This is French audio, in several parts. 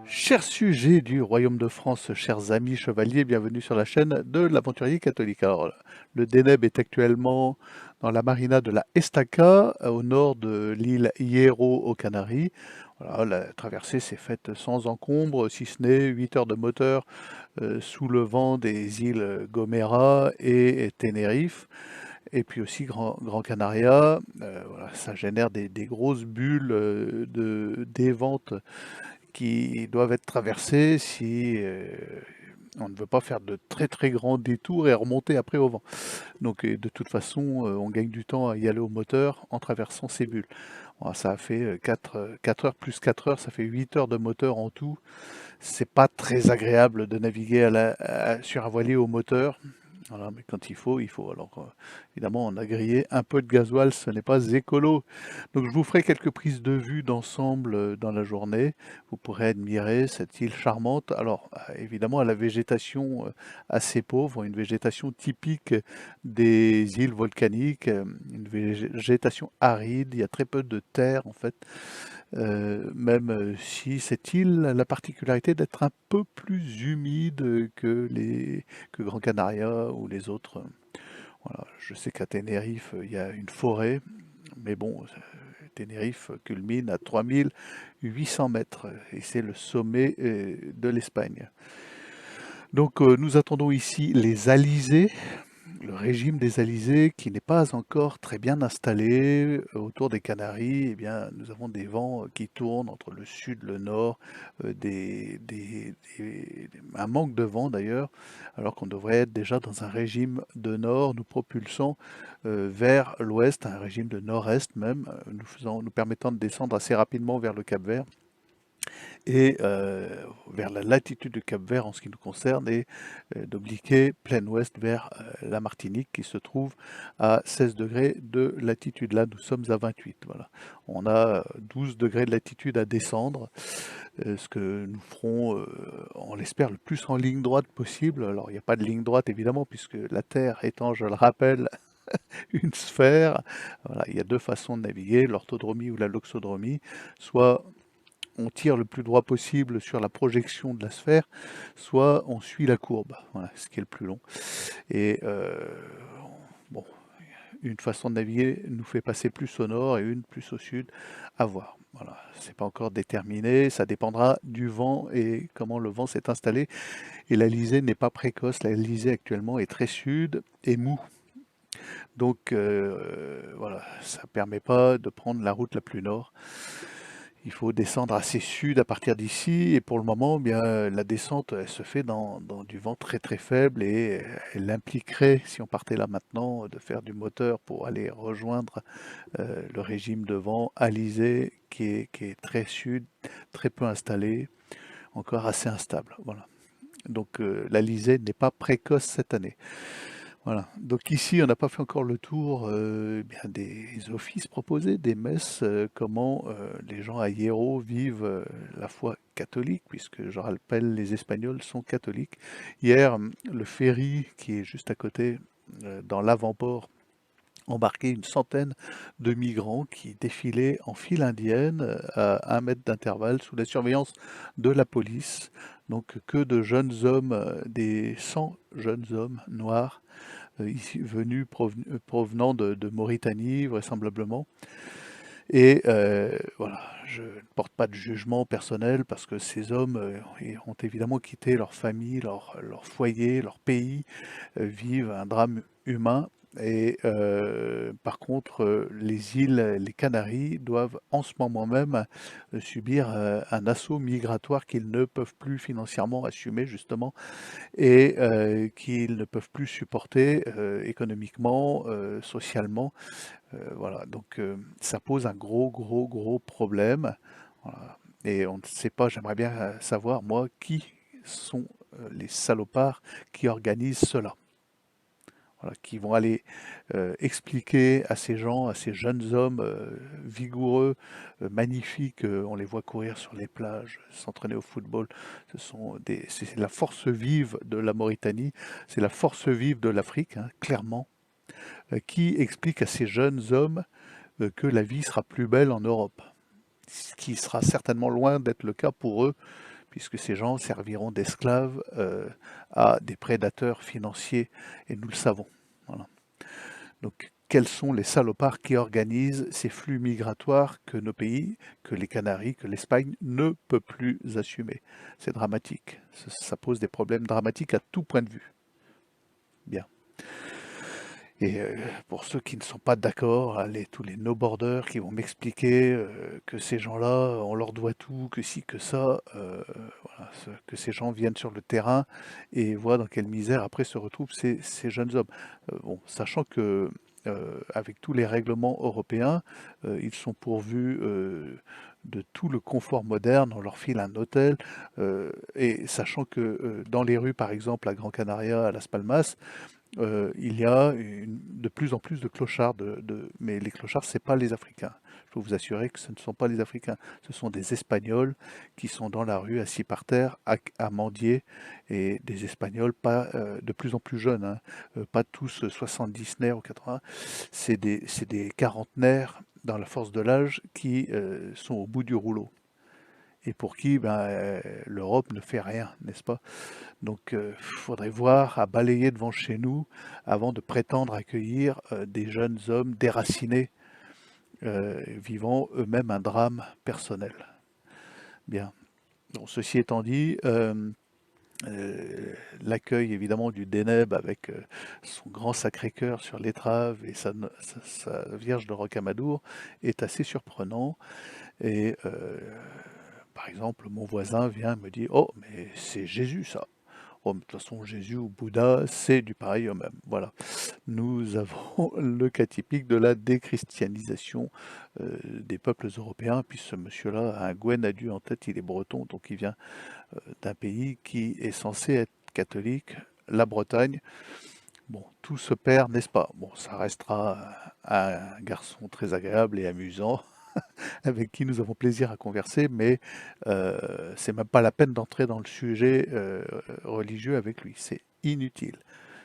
Chers sujets du Royaume de France, chers amis chevaliers, bienvenue sur la chaîne de l'Aventurier Catholique. Alors, le Deneb est actuellement dans la marina de la Estaca, au nord de l'île Hierro aux Canaries. Voilà, la traversée s'est faite sans encombre, si ce n'est 8 heures de moteur sous le vent des îles Gomera et Tenerife. Et puis aussi Grand Canaria, voilà, ça génère des grosses bulles d'évente qui doivent être traversées si on ne veut pas faire de très très grands détours et remonter après au vent. Donc de toute façon, on gagne du temps à y aller au moteur en traversant ces bulles. Voilà, ça a fait 4 heures plus 4 heures, ça fait 8 heures de moteur en tout. C'est pas très agréable de naviguer sur un voilier au moteur. Voilà, mais quand il faut, il faut. Alors, évidemment, on a grillé un peu de gasoil, ce n'est pas écolo. Donc, je vous ferai quelques prises de vue d'ensemble dans la journée. Vous pourrez admirer cette île charmante. Alors, évidemment, à la végétation assez pauvre, une végétation typique des îles volcaniques, une végétation aride. Il y a très peu de terre, en fait. Même si cette île a la particularité d'être un peu plus humide que Gran Canaria ou les autres. Voilà, je sais qu'à Tenerife, il y a une forêt, mais bon, Tenerife culmine à 3800 mètres et c'est le sommet de l'Espagne. Donc nous attendons ici les alizés, le régime des alizés qui n'est pas encore très bien installé autour des Canaries. Eh bien, nous avons des vents qui tournent entre le sud, le nord, un manque de vent d'ailleurs, alors qu'on devrait être déjà dans un régime de nord, nous propulsant vers l'ouest, un régime de nord-est même, nous permettant de descendre assez rapidement vers le Cap-Vert et vers la latitude du Cap-Vert en ce qui nous concerne et d'obliquer plein ouest vers la Martinique qui se trouve à 16 degrés de latitude. Là, nous sommes à 28. Voilà. On a 12 degrés de latitude à descendre, ce que nous ferons, on l'espère, le plus en ligne droite possible. Alors, il n'y a pas de ligne droite évidemment puisque la Terre étant, je le rappelle, une sphère, voilà, il y a deux façons de naviguer, l'orthodromie ou la loxodromie, soit on tire le plus droit possible sur la projection de la sphère, soit on suit la courbe, voilà, ce qui est le plus long. Et bon, une façon de naviguer nous fait passer plus au nord et une plus au sud, à voir. Voilà, c'est pas encore déterminé, ça dépendra du vent et comment le vent s'est installé. Et l'Alizé n'est pas précoce, l'Alizé actuellement est très sud et mou. Donc voilà, ça permet pas de prendre la route la plus nord. Il faut descendre assez sud à partir d'ici et pour le moment, eh bien, la descente elle se fait dans du vent très très faible et elle impliquerait, si on partait là maintenant, de faire du moteur pour aller rejoindre le régime de vent alizé qui est très sud, très peu installé, encore assez instable. Voilà. Donc l'Alizé n'est pas précoce cette année. Voilà. Donc ici, on n'a pas fait encore le tour bien des offices proposés, des messes, comment les gens à Hierro vivent la foi catholique, puisque je rappelle, les Espagnols sont catholiques. Hier, le ferry qui est juste à côté, dans l'avant-port, embarquait une centaine de migrants qui défilaient en file indienne à 1 mètre d'intervalle sous la surveillance de la police. Donc que de jeunes hommes, des 100 jeunes hommes noirs ici, venus provenant de Mauritanie, vraisemblablement. Et voilà, je ne porte pas de jugement personnel parce que ces hommes ont évidemment quitté leur famille, leur foyer, leur pays, vivent un drame humain. Et par contre, les îles, les Canaries, doivent en ce moment même subir un assaut migratoire qu'ils ne peuvent plus financièrement assumer, justement, et qu'ils ne peuvent plus supporter économiquement, socialement. Voilà, donc ça pose un gros problème. Voilà. Et on ne sait pas, j'aimerais bien savoir, moi, qui sont les salopards qui organisent cela. Voilà, qui vont aller expliquer à ces gens, à ces jeunes hommes vigoureux, magnifiques, on les voit courir sur les plages, s'entraîner au football. C'est la force vive de la Mauritanie, c'est la force vive de l'Afrique, hein, clairement, qui explique à ces jeunes hommes que la vie sera plus belle en Europe. Ce qui sera certainement loin d'être le cas pour eux, puisque ces gens serviront d'esclaves à des prédateurs financiers, et nous le savons. Voilà. Donc, quels sont les salopards qui organisent ces flux migratoires que nos pays, que les Canaries, que l'Espagne ne peut plus assumer? C'est dramatique. Ça pose des problèmes dramatiques à tout point de vue. Bien. Et pour ceux qui ne sont pas d'accord, tous les no-borders qui vont m'expliquer que ces gens-là, on leur doit tout, que ci, que ça, voilà, que ces gens viennent sur le terrain et voient dans quelle misère après se retrouvent ces jeunes hommes. Bon, sachant que avec tous les règlements européens, ils sont pourvus de tout le confort moderne, on leur file un hôtel, et sachant que dans les rues, par exemple, à Gran Canaria, à Las Palmas, il y a de plus en plus de clochards, mais les clochards, c'est pas les Africains. Je peux vous assurer que ce ne sont pas les Africains, ce sont des Espagnols qui sont dans la rue, assis par terre, à mendier, et des Espagnols pas de plus en plus jeunes, hein, pas tous 70 ou 80, c'est des quarantenaires dans la force de l'âge qui sont au bout du rouleau, et pour qui l'Europe ne fait rien, n'est-ce pas? Donc, faudrait voir à balayer devant chez nous avant de prétendre accueillir des jeunes hommes déracinés, vivant eux-mêmes un drame personnel. Bien. Bon, ceci étant dit, l'accueil évidemment du Déneb avec son grand Sacré-Cœur sur l'étrave et sa Vierge de Rocamadour est assez surprenant. Et par exemple, mon voisin vient me dire: «Oh, mais c'est Jésus ça!» Oh, mais de toute façon, Jésus ou Bouddha, c'est du pareil au même. Voilà. Nous avons le cas typique de la déchristianisation des peuples européens, puis ce monsieur-là a un Gwenadu en tête, il est breton, donc il vient d'un pays qui est censé être catholique, la Bretagne. Bon, tout se perd, n'est-ce pas? Bon, ça restera un garçon très agréable et amusant, avec qui nous avons plaisir à converser, mais c'est même pas la peine d'entrer dans le sujet religieux avec lui. C'est inutile.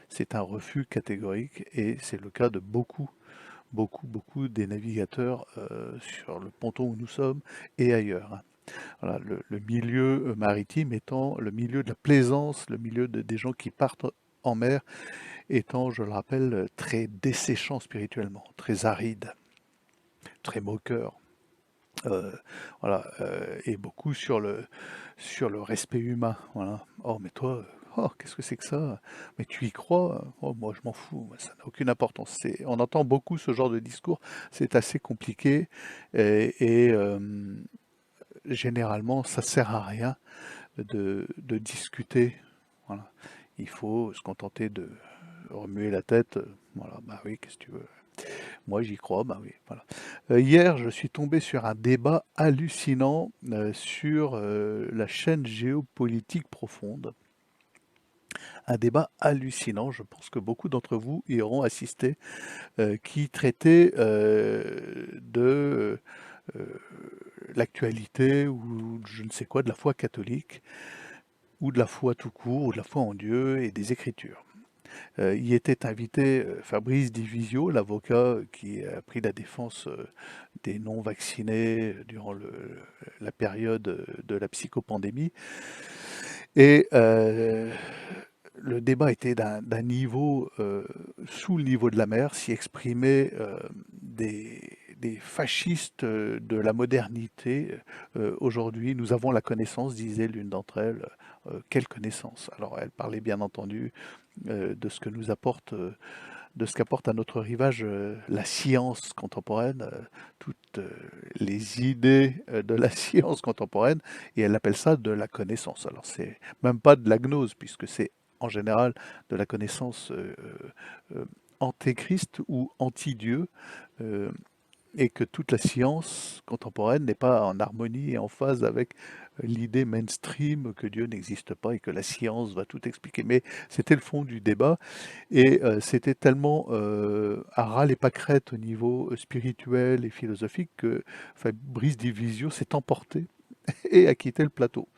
C'est un refus catégorique et c'est le cas de beaucoup des navigateurs sur le ponton où nous sommes et ailleurs, hein. Voilà, le milieu maritime étant le milieu de la plaisance, le milieu des gens qui partent en mer étant, je le rappelle, très desséchant spirituellement, très aride, très moqueur. Voilà, et beaucoup sur le respect humain, voilà. «Oh mais toi, oh qu'est-ce que c'est que ça? Mais tu y crois? Oh moi je m'en fous, moi ça n'a aucune importance». On entend beaucoup ce genre de discours, c'est assez compliqué et généralement ça sert à rien de discuter, voilà. Il faut se contenter de remuer la tête, voilà, bah oui, qu'est-ce que tu veux? Moi, j'y crois, bah oui, voilà. Hier, je suis tombé sur un débat hallucinant, sur, la chaîne géopolitique profonde. Un débat hallucinant, je pense que beaucoup d'entre vous y auront assisté, qui traitait, de, l'actualité ou je ne sais quoi, de la foi catholique ou de la foi tout court ou de la foi en Dieu et des Écritures. Y était invité Fabrice Divisio, l'avocat qui a pris la défense des non-vaccinés durant la période de la psychopandémie. Et le débat était d'un niveau sous le niveau de la mer, s'y exprimaient des fascistes de la modernité. Aujourd'hui, nous avons la connaissance, disait l'une d'entre elles. Quelle connaissance? Alors, elle parlait bien entendu de ce que nous apporte, de ce qu'apporte à notre rivage la science contemporaine, toutes les idées de la science contemporaine, et elle appelle ça de la connaissance. Alors c'est même pas de la gnose, puisque c'est en général de la connaissance antéchrist ou anti-Dieu, euh, et que toute la science contemporaine n'est pas en harmonie et en phase avec l'idée mainstream que Dieu n'existe pas et que la science va tout expliquer. Mais c'était le fond du débat, et c'était tellement à ras les pâquerettes au niveau spirituel et philosophique que Fabrice Divisio s'est emporté et a quitté le plateau.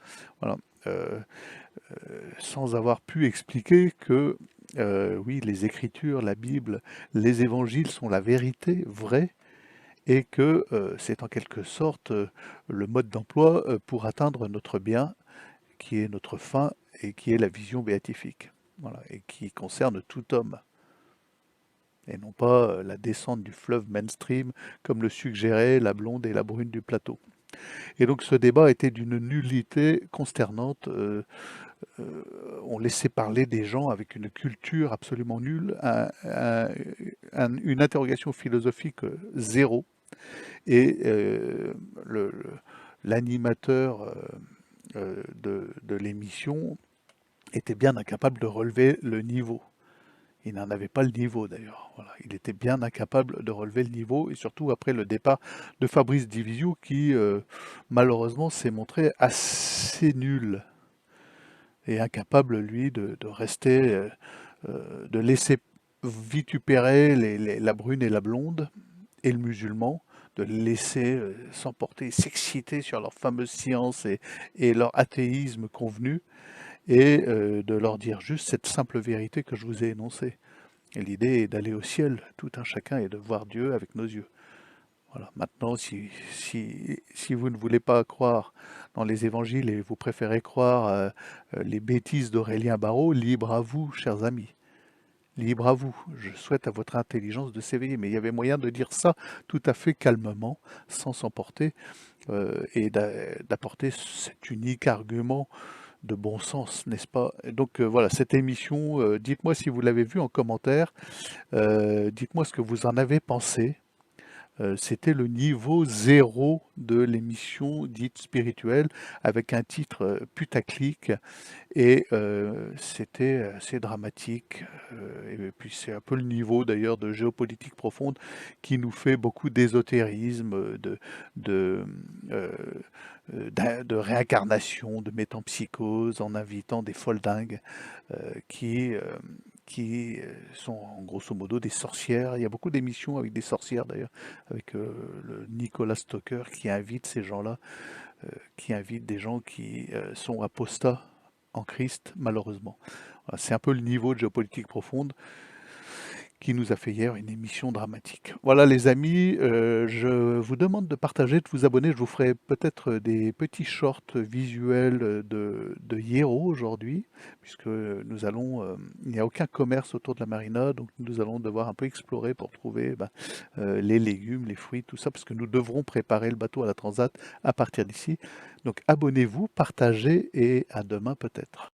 Voilà. Euh, Sans avoir pu expliquer que oui, les Écritures, la Bible, les Évangiles sont la vérité vraie, et que c'est en quelque sorte le mode d'emploi pour atteindre notre bien, qui est notre fin et qui est la vision béatifique. Voilà, et qui concerne tout homme, et non pas la descente du fleuve mainstream, comme le suggéraient la blonde et la brune du plateau. Et donc ce débat était d'une nullité consternante. On laissait parler des gens avec une culture absolument nulle, une interrogation philosophique zéro, et l'animateur de l'émission était bien incapable de relever le niveau. Il n'en avait pas le niveau d'ailleurs. Voilà. Il était bien incapable de relever le niveau, et surtout après le départ de Fabrice Divisio qui malheureusement s'est montré assez nul et incapable lui de rester, de laisser vitupérer la brune et la blonde et le musulman, de les laisser s'emporter, s'exciter sur leur fameuse science et leur athéisme convenu, et de leur dire juste cette simple vérité que je vous ai énoncée. Et l'idée est d'aller au ciel, tout un chacun, et de voir Dieu avec nos yeux. Voilà. Maintenant, si vous ne voulez pas croire dans les évangiles et vous préférez croire les bêtises d'Aurélien Barraud, libre à vous, chers amis. Libre à vous. Je souhaite à votre intelligence de s'éveiller. Mais il y avait moyen de dire ça tout à fait calmement, sans s'emporter, et d'apporter cet unique argument de bon sens, n'est-ce pas? Donc voilà, cette émission, dites-moi si vous l'avez vue en commentaire, dites-moi ce que vous en avez pensé. C'était le niveau zéro de l'émission dite spirituelle, avec un titre putaclic, et c'était assez dramatique. Et puis c'est un peu le niveau d'ailleurs de géopolitique profonde qui nous fait beaucoup d'ésotérisme, de, euh, de réincarnation, de métempsychose, en invitant des foldingues qui, sont en grosso modo des sorcières. Il y a beaucoup d'émissions avec des sorcières d'ailleurs, avec le Nicolas Stoker qui invite ces gens-là, qui invite des gens qui sont apostats en Christ, malheureusement. Voilà, c'est un peu le niveau de géopolitique profonde qui nous a fait hier une émission dramatique. Voilà les amis, je vous demande de partager, de vous abonner. Je vous ferai peut-être des petits shorts visuels de Hiero aujourd'hui, puisque nous allons, il n'y a aucun commerce autour de la marina, donc nous allons devoir un peu explorer pour trouver les légumes, les fruits, tout ça, parce que nous devrons préparer le bateau à la Transat à partir d'ici. Donc abonnez-vous, partagez, et à demain peut-être.